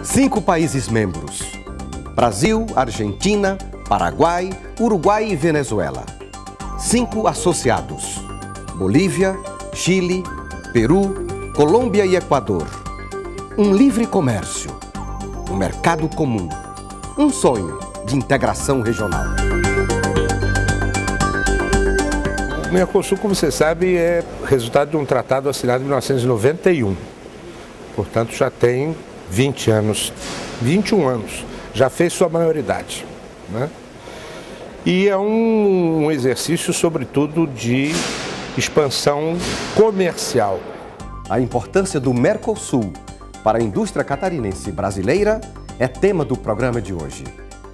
5 países membros: Brasil, Argentina, Paraguai, Uruguai e Venezuela. 5 associados: Bolívia, Chile, Peru, Colômbia e Equador. Um livre comércio, um mercado comum, um sonho de integração regional. O Mercosul, como você sabe, é resultado de um tratado assinado em 1991. Portanto, já tem 20 anos, 21 anos, já fez sua maioridade, né? E é um exercício, sobretudo, de expansão comercial. A importância do Mercosul para a indústria catarinense brasileira é tema do programa de hoje.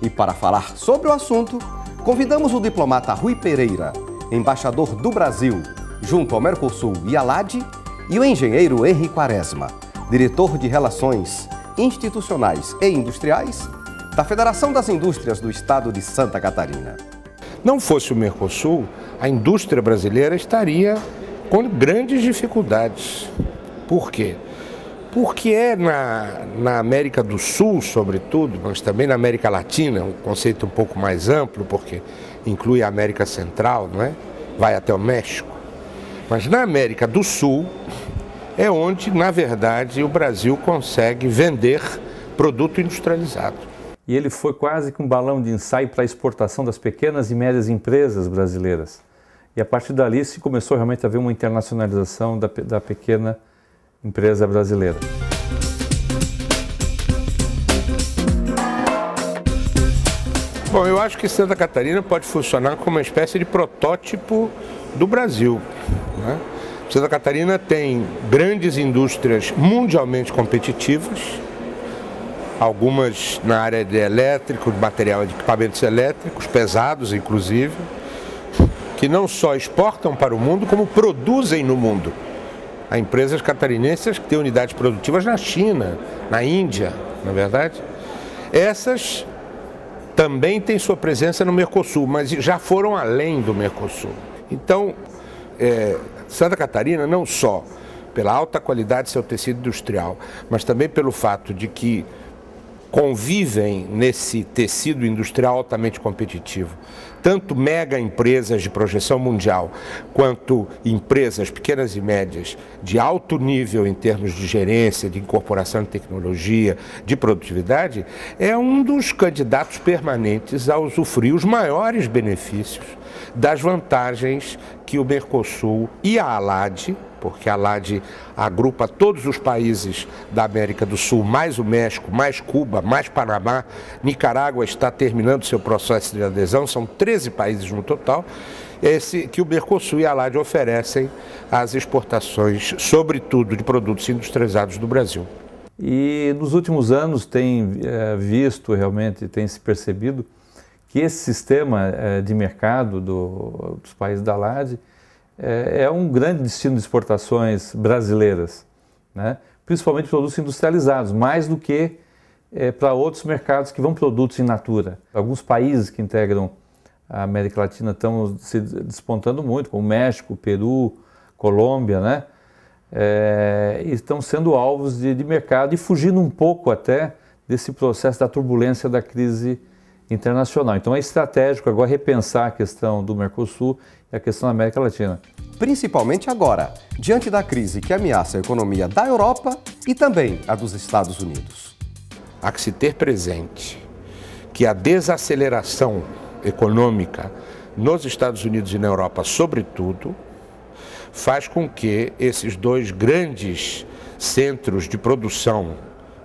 E para falar sobre o assunto, convidamos o diplomata Rui Pereira, embaixador do Brasil junto ao Mercosul e à LAD, e o engenheiro Henri Quaresma, diretor de Relações Institucionais e Industriais da Federação das Indústrias do Estado de Santa Catarina. Não fosse o Mercosul, a indústria brasileira estaria com grandes dificuldades. Por quê? Porque é na América do Sul, sobretudo, mas também na América Latina, um conceito um pouco mais amplo, porque inclui a América Central, não é? Vai até o México. Mas na América do Sul é onde, na verdade, o Brasil consegue vender produto industrializado. E ele foi quase que um balão de ensaio para a exportação das pequenas e médias empresas brasileiras. E a partir dali se começou realmente a ver uma internacionalização da pequena empresa brasileira. Bom, eu acho que Santa Catarina pode funcionar como uma espécie de protótipo do Brasil, né? Santa Catarina tem grandes indústrias mundialmente competitivas, algumas na área de elétrico, de material de equipamentos elétricos, pesados inclusive, que não só exportam para o mundo, como produzem no mundo. Há empresas catarinenses que têm unidades produtivas na China, na Índia, não é verdade? Essas também têm sua presença no Mercosul, mas já foram além do Mercosul. Então, Santa Catarina, não só pela alta qualidade do seu tecido industrial, mas também pelo fato de que convivem nesse tecido industrial altamente competitivo, tanto mega empresas de projeção mundial, quanto empresas pequenas e médias de alto nível em termos de gerência, de incorporação de tecnologia, de produtividade, é um dos candidatos permanentes a usufruir os maiores benefícios das vantagens que o Mercosul e a ALAD, porque a ALAD agrupa todos os países da América do Sul, mais o México, mais Cuba, mais Panamá, Nicarágua está terminando seu processo de adesão, são 13 países no total, que o Mercosul e a ALAD oferecem às exportações, sobretudo de produtos industrializados do Brasil. E nos últimos anos tem visto realmente, tem se percebido que esse sistema de mercado dos países da ALAD é um grande destino de exportações brasileiras, né? Principalmente produtos industrializados, mais do que para outros mercados que vão produtos in natura. Alguns países que integram a América Latina estão se despontando muito, como México, Peru, Colômbia, né? E estão sendo alvos de mercado e fugindo um pouco até desse processo da turbulência da crise internacional. Então é estratégico agora repensar a questão do Mercosul e a questão da América Latina. Principalmente agora, diante da crise que ameaça a economia da Europa e também a dos Estados Unidos. Há que se ter presente que a desaceleração econômica nos Estados Unidos e na Europa, sobretudo, faz com que esses dois grandes centros de produção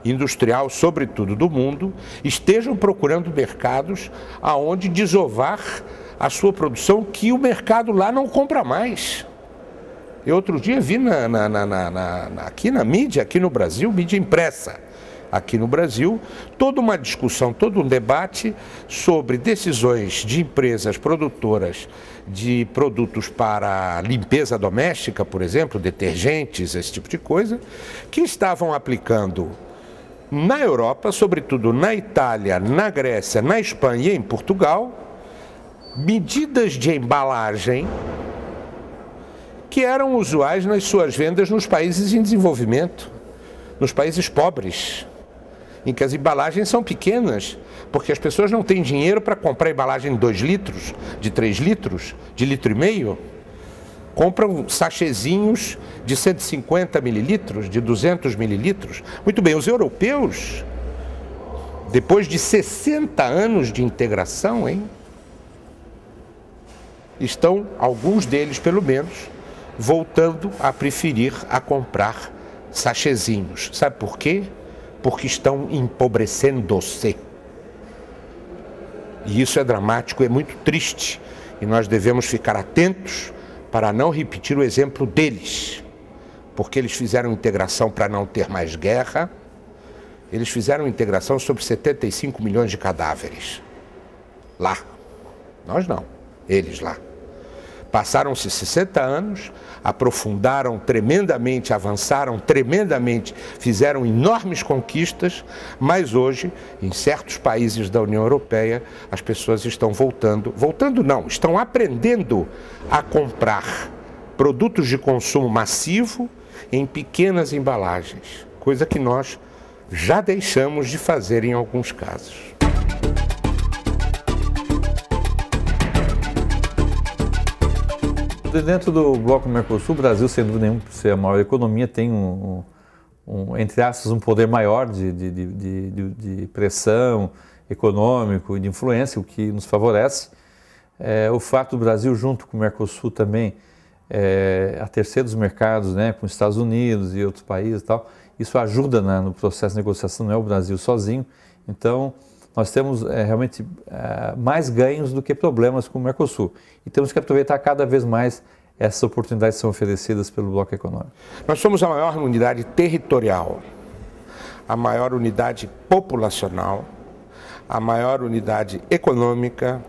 industrial, sobretudo do mundo, estejam procurando mercados aonde desovar a sua produção que o mercado lá não compra mais. Eu outro dia vi aqui na mídia, aqui no Brasil, mídia impressa, aqui no Brasil, toda uma discussão, todo um debate sobre decisões de empresas produtoras de produtos para limpeza doméstica, por exemplo, detergentes, esse tipo de coisa, que estavam aplicando na Europa, sobretudo na Itália, na Grécia, na Espanha e em Portugal, medidas de embalagem que eram usuais nas suas vendas nos países em desenvolvimento. nos países pobres, em que as embalagens são pequenas, porque as pessoas não têm dinheiro para comprar embalagem de 2 litros, de 3 litros, de 1,5 litro. Compram sachêzinhos de 150 mililitros, de 200 mililitros. Muito bem, os europeus, depois de 60 anos de integração, estão, alguns deles pelo menos, voltando a preferir a comprar sachêzinhos. Sabe por quê? Porque estão empobrecendo-se. E isso é dramático, é muito triste. E nós devemos ficar atentos para não repetir o exemplo deles. Porque eles fizeram integração para não ter mais guerra. Eles fizeram integração sobre 75 milhões de cadáveres. Lá. Nós não. Eles lá. Passaram-se 60 anos, aprofundaram tremendamente, avançaram tremendamente, fizeram enormes conquistas, mas hoje, em certos países da União Europeia, as pessoas estão estão aprendendo a comprar produtos de consumo massivo em pequenas embalagens, coisa que nós já deixamos de fazer em alguns casos. Dentro do bloco Mercosul, o Brasil, sem dúvida nenhuma, por ser a maior economia, tem entre aspas, um poder maior de pressão econômico e de influência, o que nos favorece. O fato do Brasil, junto com o Mercosul também, a terceira dos mercados, né, com os Estados Unidos e outros países e tal, isso ajuda no processo de negociação, não é o Brasil sozinho. Então, nós temos realmente mais ganhos do que problemas com o Mercosul. E temos que aproveitar cada vez mais essas oportunidades que são oferecidas pelo bloco econômico. Nós somos a maior unidade territorial, a maior unidade populacional, a maior unidade econômica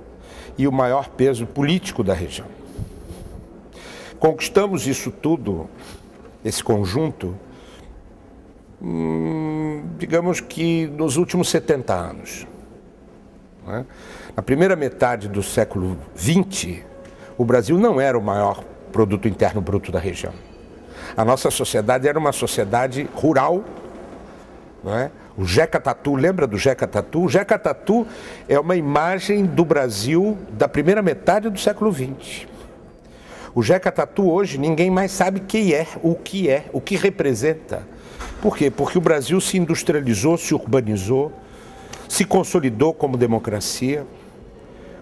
e o maior peso político da região. Conquistamos isso tudo, esse conjunto, digamos que nos últimos 70 anos. Na primeira metade do século XX, o Brasil não era o maior produto interno bruto da região. A nossa sociedade era uma sociedade rural. O Jeca Tatu, lembra do Jeca Tatu? O Jeca Tatu é uma imagem do Brasil da primeira metade do século XX. O Jeca Tatu hoje ninguém mais sabe quem é, o que representa. Por quê? Porque o Brasil se industrializou, se urbanizou, se consolidou como democracia,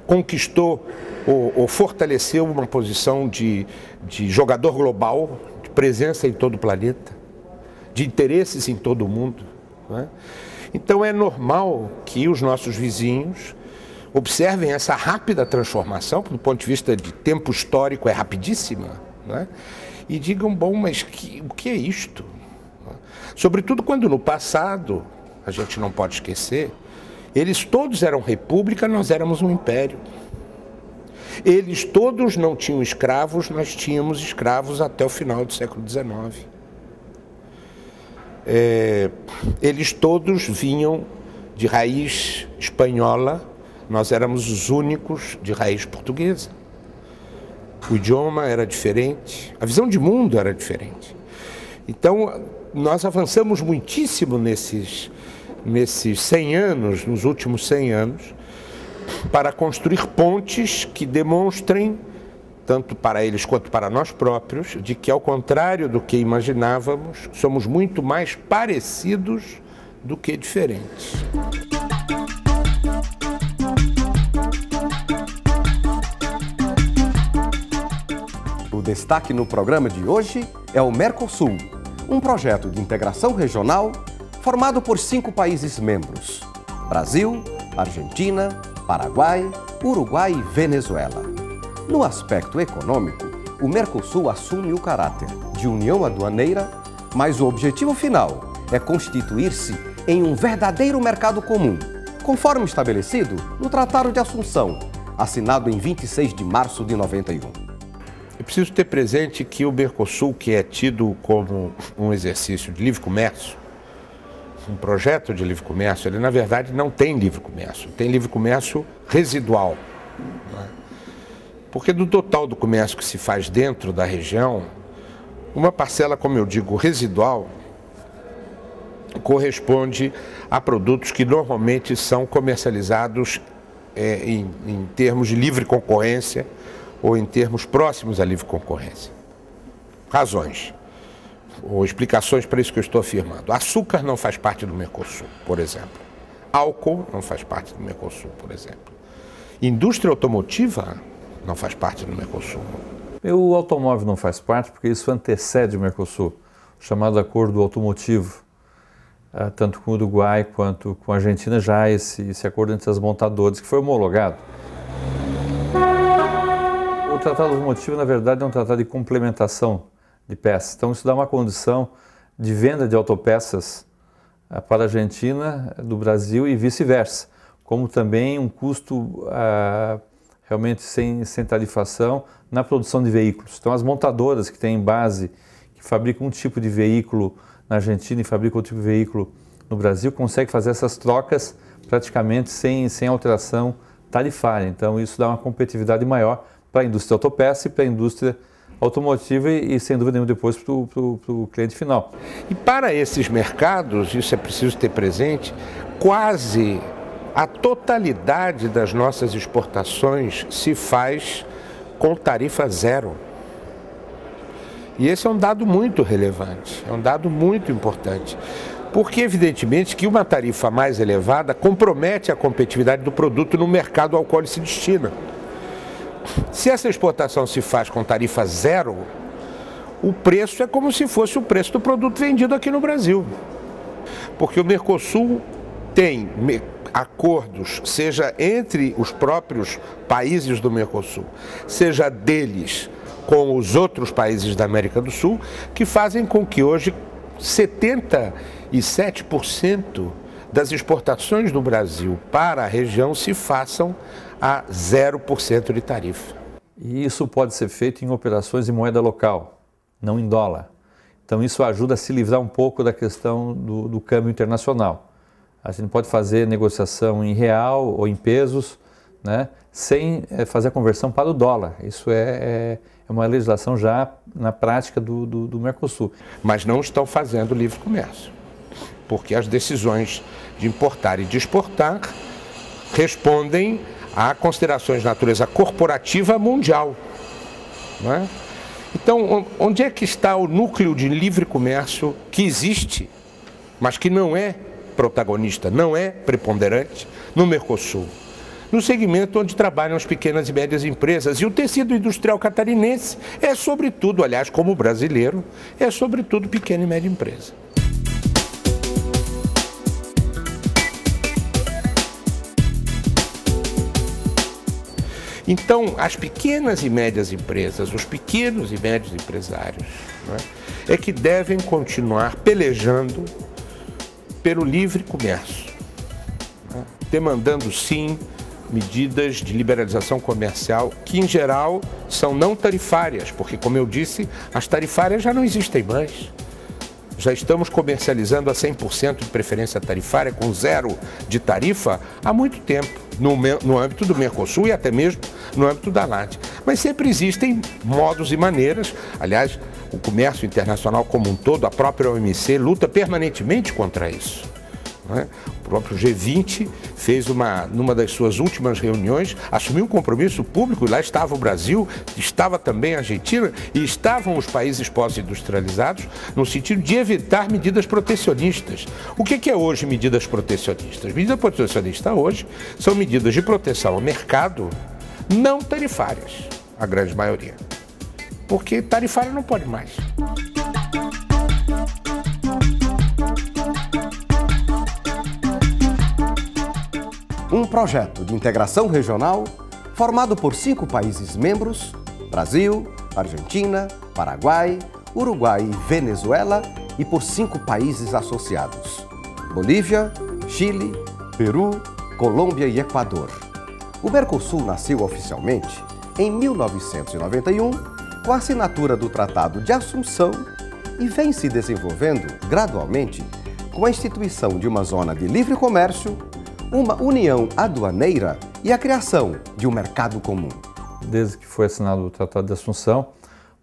conquistou ou fortaleceu uma posição de jogador global, de presença em todo o planeta, de interesses em todo o mundo. Então é normal que os nossos vizinhos observem essa rápida transformação, do ponto de vista de tempo histórico é rapidíssima, e digam, bom, mas o que é isto? Sobretudo quando no passado, a gente não pode esquecer, eles todos eram república, nós éramos um império. Eles todos não tinham escravos, nós tínhamos escravos até o final do século XIX. Eles todos vinham de raiz espanhola, nós éramos os únicos de raiz portuguesa. O idioma era diferente, a visão de mundo era diferente. Então, nós avançamos muitíssimo nesses 100 anos, nos últimos 100 anos, para construir pontes que demonstrem, tanto para eles quanto para nós próprios, de que, ao contrário do que imaginávamos, somos muito mais parecidos do que diferentes. O destaque no programa de hoje é o Mercosul, um projeto de integração regional formado por 5 países membros: Brasil, Argentina, Paraguai, Uruguai e Venezuela. No aspecto econômico, o Mercosul assume o caráter de união aduaneira, mas o objetivo final é constituir-se em um verdadeiro mercado comum, conforme estabelecido no Tratado de Assunção, assinado em 26 de março de 91. É preciso ter presente que o Mercosul, que é tido como um exercício de livre comércio, um projeto de livre comércio, ele na verdade não tem livre comércio, tem livre comércio residual. Porque do total do comércio que se faz dentro da região, uma parcela, como eu digo, residual, corresponde a produtos que normalmente são comercializados em termos de livre concorrência ou em termos próximos à livre concorrência. Razões ou explicações para isso que eu estou afirmando. Açúcar não faz parte do Mercosul, por exemplo. Álcool não faz parte do Mercosul, por exemplo. Indústria automotiva não faz parte do Mercosul. O automóvel não faz parte porque isso antecede o Mercosul, o chamado acordo automotivo. Tanto com o Uruguai quanto com a Argentina já há esse acordo entre as montadoras que foi homologado. O tratado automotivo, na verdade, é um tratado de complementação de peças. Então isso dá uma condição de venda de autopeças para a Argentina, do Brasil e vice-versa, como também um custo realmente sem tarifação na produção de veículos. Então as montadoras que têm base, que fabricam um tipo de veículo na Argentina e fabricam outro tipo de veículo no Brasil, conseguem fazer essas trocas praticamente sem alteração tarifária. Então isso dá uma competitividade maior para a indústria autopeça e para a indústria automotiva e sem dúvida nenhuma depois para o cliente final. E para esses mercados, isso é preciso ter presente, quase a totalidade das nossas exportações se faz com tarifa zero. E esse é um dado muito relevante, é um dado muito importante, porque evidentemente que uma tarifa mais elevada compromete a competitividade do produto no mercado ao qual ele se destina. Se essa exportação se faz com tarifa zero, o preço é como se fosse o preço do produto vendido aqui no Brasil. Porque o Mercosul tem acordos, seja entre os próprios países do Mercosul, seja deles com os outros países da América do Sul, que fazem com que hoje 77% das exportações do Brasil para a região se façam a 0% de tarifa. E isso pode ser feito em operações em moeda local, não em dólar. Então isso ajuda a se livrar um pouco da questão do câmbio internacional. A gente pode fazer negociação em real ou em pesos, né, sem fazer a conversão para o dólar. Isso é uma legislação já na prática do Mercosul. Mas não estão fazendo livre comércio, porque as decisões de importar e de exportar respondem a considerações de natureza corporativa mundial. Não é? Então, onde é que está o núcleo de livre comércio que existe, mas que não é protagonista, não é preponderante no Mercosul? No segmento onde trabalham as pequenas e médias empresas. E o tecido industrial catarinense é sobretudo, aliás, como brasileiro, é sobretudo pequena e média empresa. Então, as pequenas e médias empresas, os pequenos e médios empresários, né, é que devem continuar pelejando pelo livre comércio, né, demandando, sim, medidas de liberalização comercial que, em geral, são não tarifárias, porque, como eu disse, as tarifárias já não existem mais. Já estamos comercializando a 100% de preferência tarifária, com zero de tarifa, há muito tempo, no âmbito do Mercosul e até mesmo no âmbito da LAT. Mas sempre existem modos e maneiras, aliás, o comércio internacional como um todo, a própria OMC, luta permanentemente contra isso. O próprio G20 fez numa das suas últimas reuniões, assumiu um compromisso público, e lá estava o Brasil, estava também a Argentina e estavam os países pós-industrializados, no sentido de evitar medidas protecionistas. O que é hoje medidas protecionistas? Medidas protecionistas hoje são medidas de proteção ao mercado não tarifárias, a grande maioria, porque tarifária não pode mais. Um projeto de integração regional formado por 5 países membros: Brasil, Argentina, Paraguai, Uruguai e Venezuela, e por 5 países associados: Bolívia, Chile, Peru, Colômbia e Equador. O Mercosul nasceu oficialmente em 1991 com a assinatura do Tratado de Assunção e vem se desenvolvendo gradualmente com a instituição de uma zona de livre comércio, uma união aduaneira e a criação de um mercado comum. Desde que foi assinado o Tratado de Assunção,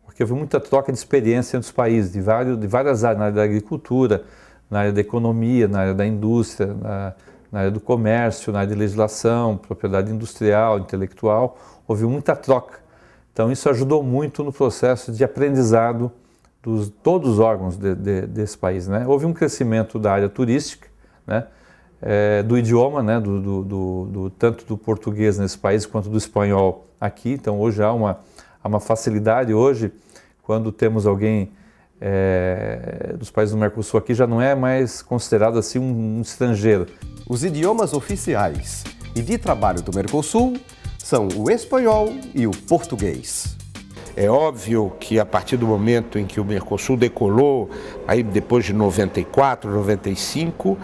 porque houve muita troca de experiência entre os países, de várias áreas, na área da agricultura, na área da economia, na área da indústria, na área do comércio, na área de legislação, propriedade industrial, intelectual, houve muita troca. Então isso ajudou muito no processo de aprendizado de todos os órgãos desse país, né? Houve um crescimento da área turística, né? Do idioma, né? Tanto do português nesse país quanto do espanhol aqui. Então hoje há uma facilidade. Hoje, quando temos alguém dos países do Mercosul aqui, já não é mais considerado assim um estrangeiro. Os idiomas oficiais e de trabalho do Mercosul são o espanhol e o português. É óbvio que a partir do momento em que o Mercosul decolou, aí depois de 94, 95,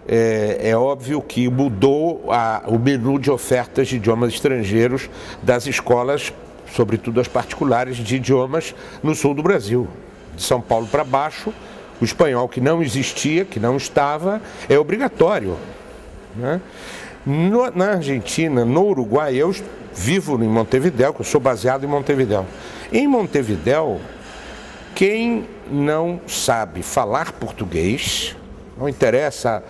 é óbvio que mudou o menu de ofertas de idiomas estrangeiros das escolas, sobretudo as particulares de idiomas no sul do Brasil. De São Paulo para baixo, o espanhol que não existia, que não estava, é obrigatório, né? Na Argentina, no Uruguai, eu vivo em Montevidéu, que eu sou baseado em Montevidéu. Em Montevidéu, quem não sabe falar português, não interessa,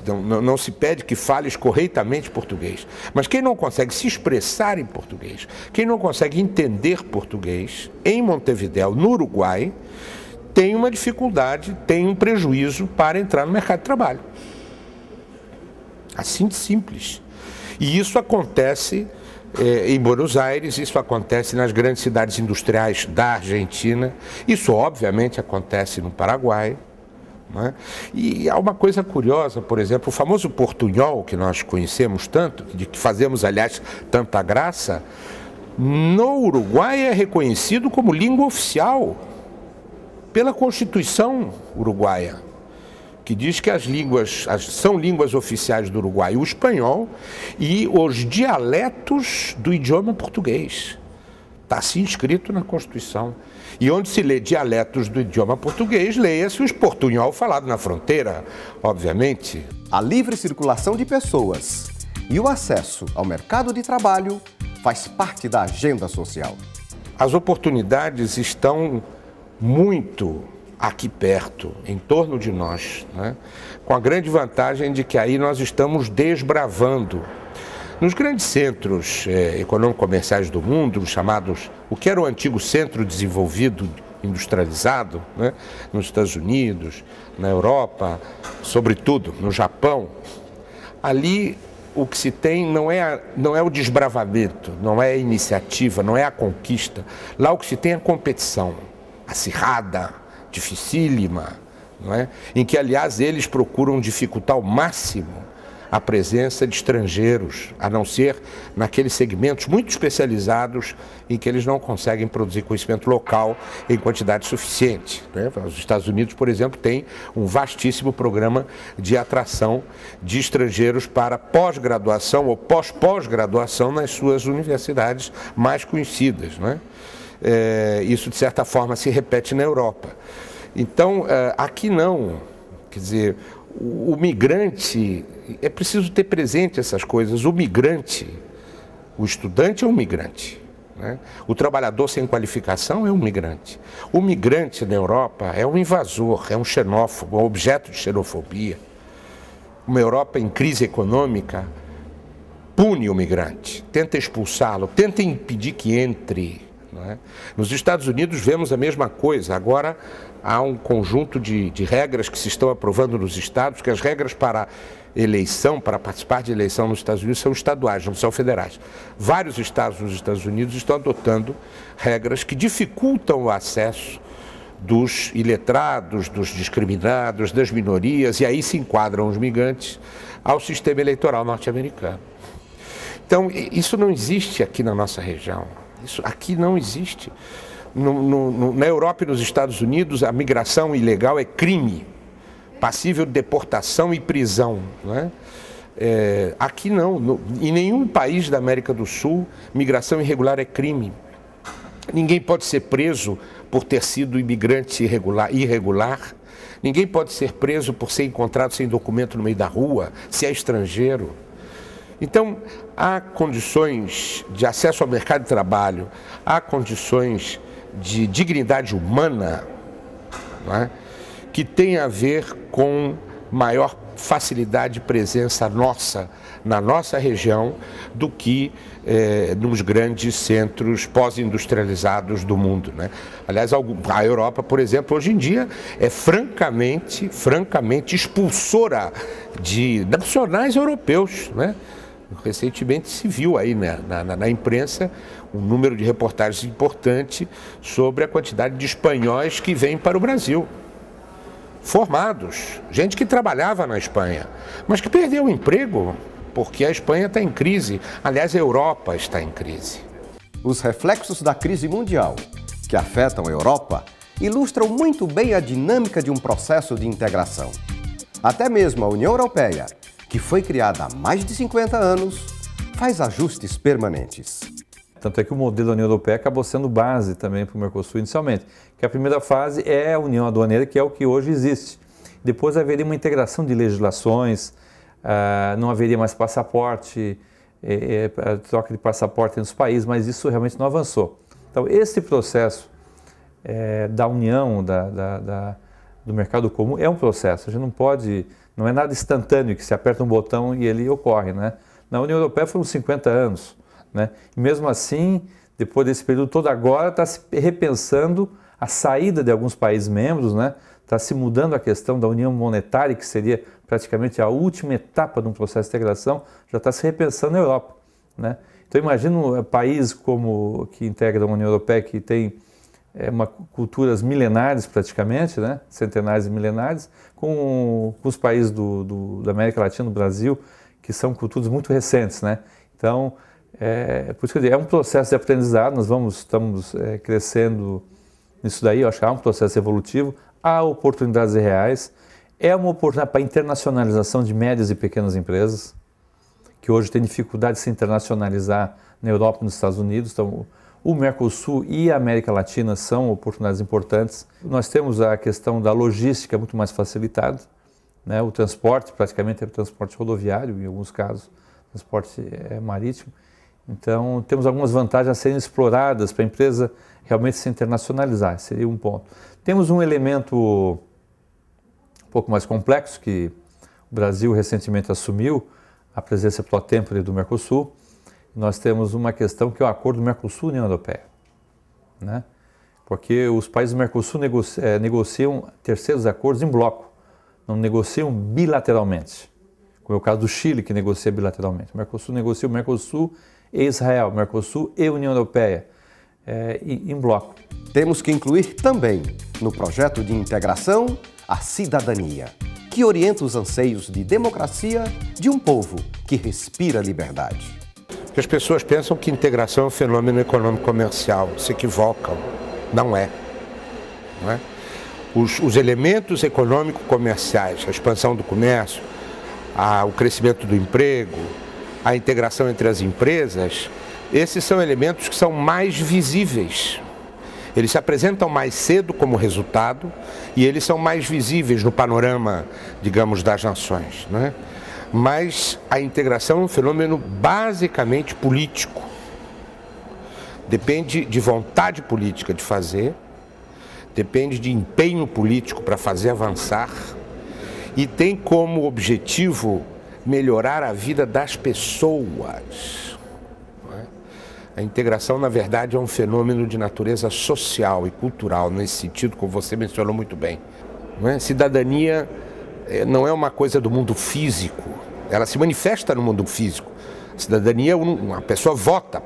não se pede que fales corretamente português, mas quem não consegue se expressar em português, quem não consegue entender português, em Montevidéu, no Uruguai, tem uma dificuldade, tem um prejuízo para entrar no mercado de trabalho. Assim de simples. E isso acontece em Buenos Aires, isso acontece nas grandes cidades industriais da Argentina, isso obviamente acontece no Paraguai, né? E há uma coisa curiosa, por exemplo, o famoso portunhol que nós conhecemos tanto, de que fazemos, aliás, tanta graça, no Uruguai é reconhecido como língua oficial pela Constituição uruguaia, que diz que as línguas são línguas oficiais do Uruguai, o espanhol e os dialetos do idioma português. Está assim escrito na Constituição. E onde se lê dialetos do idioma português, leia-se o portunhol falado na fronteira, obviamente. A livre circulação de pessoas e o acesso ao mercado de trabalho faz parte da agenda social. As oportunidades estão muito aqui perto, em torno de nós, né? Com a grande vantagem de que aí nós estamos desbravando. Nos grandes centros econômico-comerciais do mundo, chamados, o que era o antigo centro desenvolvido, industrializado, né? Nos Estados Unidos, na Europa, sobretudo no Japão, ali o que se tem não é o desbravamento, não é a iniciativa, não é a conquista. Lá o que se tem é a competição acirrada, dificílima, não é? Em que, aliás, eles procuram dificultar ao máximo a presença de estrangeiros, a não ser naqueles segmentos muito especializados em que eles não conseguem produzir conhecimento local em quantidade suficiente, né? Os Estados Unidos, por exemplo, têm um vastíssimo programa de atração de estrangeiros para pós-graduação ou pós-graduação nas suas universidades mais conhecidas, né? Isso, de certa forma, se repete na Europa. Então, aqui não. Quer dizer, o migrante, é preciso ter presente essas coisas. O migrante, o estudante é um migrante, né? O trabalhador sem qualificação é um migrante. O migrante na Europa é um invasor, é um xenófobo, um objeto de xenofobia. Uma Europa em crise econômica pune o migrante, tenta expulsá-lo, tenta impedir que entre. Nos Estados Unidos vemos a mesma coisa. Agora há um conjunto de regras que se estão aprovando nos estados, que as regras para eleição, para participar de eleição nos Estados Unidos são estaduais, não são federais. Vários estados nos Estados Unidos estão adotando regras que dificultam o acesso dos iletrados, dos discriminados, das minorias, e aí se enquadram os migrantes ao sistema eleitoral norte-americano. Então, isso não existe aqui na nossa região. Isso aqui não existe. Na Europa e nos Estados Unidos, a migração ilegal é crime, passível de deportação e prisão, né? Aqui não. Em nenhum país da América do Sul, migração irregular é crime. Ninguém pode ser preso por ter sido imigrante irregular. Ninguém pode ser preso por ser encontrado sem documento no meio da rua, se é estrangeiro. Então, há condições de acesso ao mercado de trabalho, há condições de dignidade humana, não é? que tem a ver com maior facilidade de presença nossa, na nossa região, do que nos grandes centros pós-industrializados do mundo, né? Aliás, a Europa, por exemplo, hoje em dia é francamente expulsora de nacionais europeus, né? Recentemente se viu aí, né, na imprensa um número de reportagens importante sobre a quantidade de espanhóis que vêm para o Brasil. Formados, gente que trabalhava na Espanha, mas que perdeu o emprego porque a Espanha está em crise. Aliás, a Europa está em crise. Os reflexos da crise mundial que afetam a Europa ilustram muito bem a dinâmica de um processo de integração. Até mesmo a União Europeia, que foi criada há mais de 50 anos, faz ajustes permanentes. Tanto é que o modelo da União Europeia acabou sendo base também para o Mercosul inicialmente, que a primeira fase é a União Aduaneira, que é o que hoje existe. Depois haveria uma integração de legislações, não haveria mais passaporte, troca de passaporte entre os países, mas isso realmente não avançou. Então, esse processo da união, do mercado comum, é um processo. A gente não pode, não é nada instantâneo que se aperta um botão e ele ocorre, né? Na União Europeia foram 50 anos, né? E mesmo assim, depois desse período todo, agora está se repensando a saída de alguns países membros, né? Está se mudando a questão da união monetária, que seria praticamente a última etapa de um processo de integração, já está se repensando na Europa, né? Então imagina um país que integra a União Europeia, que tem culturas milenares praticamente, né? Centenárias e milenares, com os países da América Latina, do Brasil, que são culturas muito recentes, né? Então, por isso que eu digo, é um processo de aprendizado, estamos crescendo nisso daí, eu acho que há um processo evolutivo, há oportunidades reais, é uma oportunidade para a internacionalização de médias e pequenas empresas, que hoje têm dificuldade de se internacionalizar na Europa e nos Estados Unidos. Então, o Mercosul e a América Latina são oportunidades importantes. Nós temos a questão da logística muito mais facilitada, né? O transporte, praticamente é transporte rodoviário, em alguns casos, transporte marítimo. Então, temos algumas vantagens a serem exploradas para a empresa realmente se internacionalizar, seria um ponto. Temos um elemento um pouco mais complexo, que o Brasil recentemente assumiu, a presença pro tempore do Mercosul. Nós temos uma questão que é o acordo Mercosul e União Europeia, né? Porque os países do Mercosul negociam terceiros acordos em bloco, não negociam bilateralmente, como é o caso do Chile, que negocia bilateralmente. O Mercosul negocia o Mercosul e Israel, Mercosul e União Europeia, em bloco. Temos que incluir também no projeto de integração a cidadania, que orienta os anseios de democracia de um povo que respira liberdade. Porque as pessoas pensam que integração é um fenômeno econômico-comercial, se equivocam, não é. Não é? Os elementos econômico-comerciais, a expansão do comércio, o crescimento do emprego, a integração entre as empresas, esses são elementos que são mais visíveis. Eles se apresentam mais cedo como resultado e eles são mais visíveis no panorama, digamos, das nações, né? Mas a integração é um fenômeno basicamente político. Depende de vontade política de fazer, depende de empenho político para fazer avançar e tem como objetivo melhorar a vida das pessoas. A integração, na verdade, é um fenômeno de natureza social e cultural, nesse sentido, como você mencionou muito bem. Não é? Cidadania não é uma coisa do mundo físico, ela se manifesta no mundo físico. Cidadania, uma pessoa vota,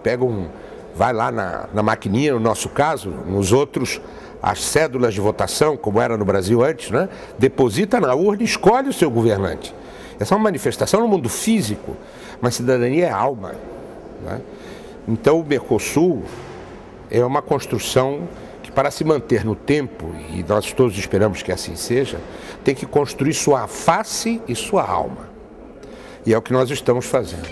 vai lá na maquininha, no nosso caso, nos outros, as cédulas de votação, como era no Brasil antes, né? Deposita na urna e escolhe o seu governante. Essa é uma manifestação no mundo físico, mas cidadania é alma, né? Então o Mercosul é uma construção que, para se manter no tempo, e nós todos esperamos que assim seja, tem que construir sua face e sua alma. E é o que nós estamos fazendo.